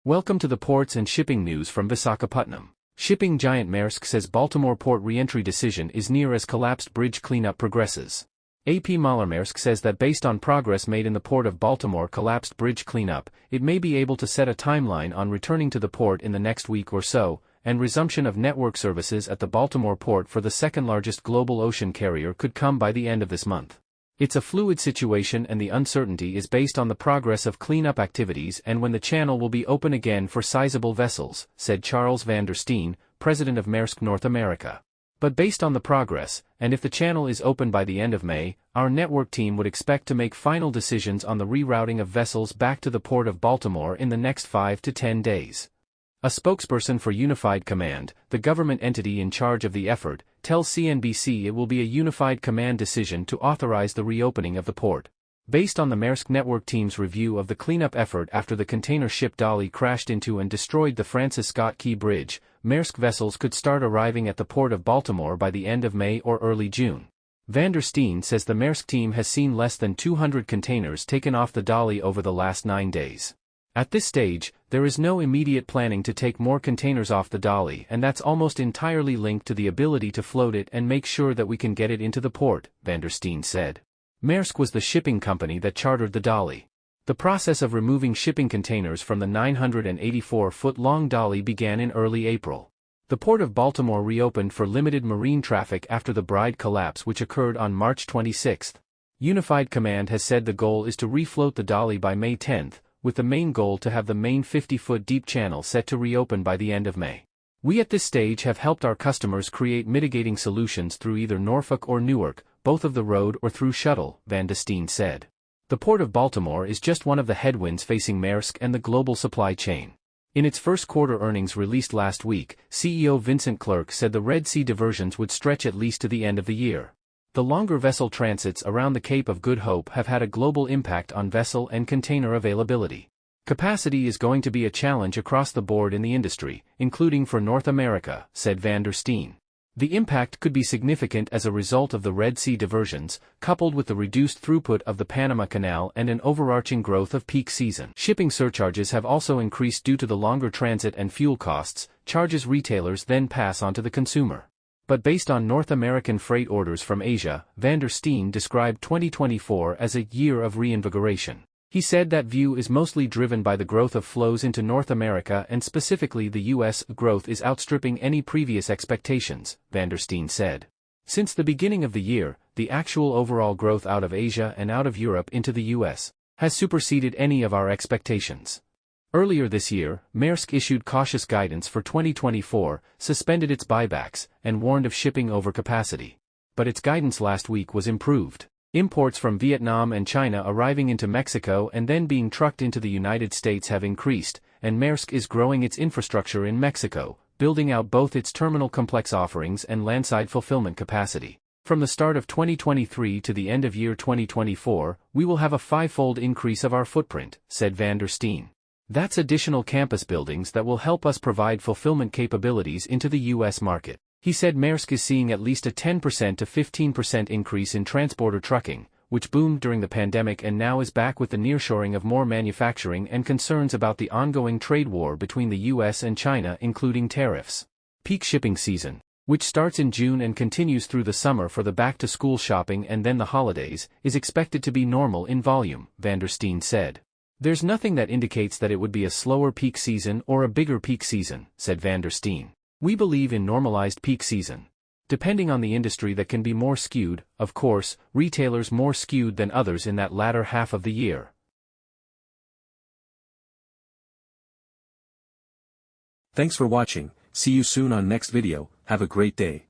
Welcome to the ports and shipping news from Visakhapatnam. Shipping giant Maersk says Baltimore port re-entry decision is near as collapsed bridge cleanup progresses. AP Moller Maersk says that based on progress made in the port of Baltimore collapsed bridge cleanup, it may be able to set a timeline on returning to the port in the next week or so, and resumption of network services at the Baltimore port for the second-largest global ocean carrier could come by the end of this month. It's a fluid situation and the uncertainty is based on the progress of cleanup activities and when the channel will be open again for sizable vessels, said Charles van der Steen, president of Maersk North America. But based on the progress, and if the channel is open by the end of May, our network team would expect to make final decisions on the rerouting of vessels back to the port of Baltimore in the next 5 to 10 days. A spokesperson for Unified Command, the government entity in charge of the effort, tells CNBC it will be a unified command decision to authorize the reopening of the port. Based on the Maersk network team's review of the cleanup effort after the container ship Dolly crashed into and destroyed the Francis Scott Key Bridge, Maersk vessels could start arriving at the port of Baltimore by the end of May or early June. Van der Steen says the Maersk team has seen less than 200 containers taken off the Dolly over the last 9 days. At this stage, there is no immediate planning to take more containers off the Dolly, and that's almost entirely linked to the ability to float it and make sure that we can get it into the port, Van der Steen said. Maersk was the shipping company that chartered the Dolly. The process of removing shipping containers from the 984-foot-long Dolly began in early April. The port of Baltimore reopened for limited marine traffic after the Bride collapse which occurred on March 26. Unified Command has said the goal is to refloat the Dolly by May 10, with the main goal to have the main 50-foot deep channel set to reopen by the end of May. We at this stage have helped our customers create mitigating solutions through either Norfolk or Newark, both of the road or through shuttle, Van der Steen said. The port of Baltimore is just one of the headwinds facing Maersk and the global supply chain. In its first quarter earnings released last week, CEO Vincent Clerc said the Red Sea diversions would stretch at least to the end of the year. The longer vessel transits around the Cape of Good Hope have had a global impact on vessel and container availability. Capacity is going to be a challenge across the board in the industry, including for North America, said Van der Steen. The impact could be significant as a result of the Red Sea diversions, coupled with the reduced throughput of the Panama Canal and an overarching growth of peak season. Shipping surcharges have also increased due to the longer transit and fuel costs, charges retailers then pass on to the consumer. But based on North American freight orders from Asia, Van der Steen described 2024 as a year of reinvigoration. He said that view is mostly driven by the growth of flows into North America and specifically the U.S. Growth is outstripping any previous expectations, Van der Steen said. Since the beginning of the year, the actual overall growth out of Asia and out of Europe into the U.S. has superseded any of our expectations. Earlier this year, Maersk issued cautious guidance for 2024, suspended its buybacks, and warned of shipping overcapacity. But its guidance last week was improved. Imports from Vietnam and China arriving into Mexico and then being trucked into the United States have increased, and Maersk is growing its infrastructure in Mexico, building out both its terminal complex offerings and landside fulfillment capacity. From the start of 2023 to the end of year 2024, we will have a five-fold increase of our footprint, said Van der Steen. That's additional campus buildings that will help us provide fulfillment capabilities into the U.S. market. He said Maersk is seeing at least a 10% to 15% increase in transporter trucking, which boomed during the pandemic and now is back with the nearshoring of more manufacturing and concerns about the ongoing trade war between the U.S. and China including tariffs. Peak shipping season, which starts in June and continues through the summer for the back-to-school shopping and then the holidays, is expected to be normal in volume, Van der Steen said. There's nothing that indicates that it would be a slower peak season or a bigger peak season, said Van der Steen. We believe in normalized peak season. Depending on the industry that can be more skewed, of course, retailers more skewed than others in that latter half of the year. Thanks for watching, see you soon on next video, have a great day.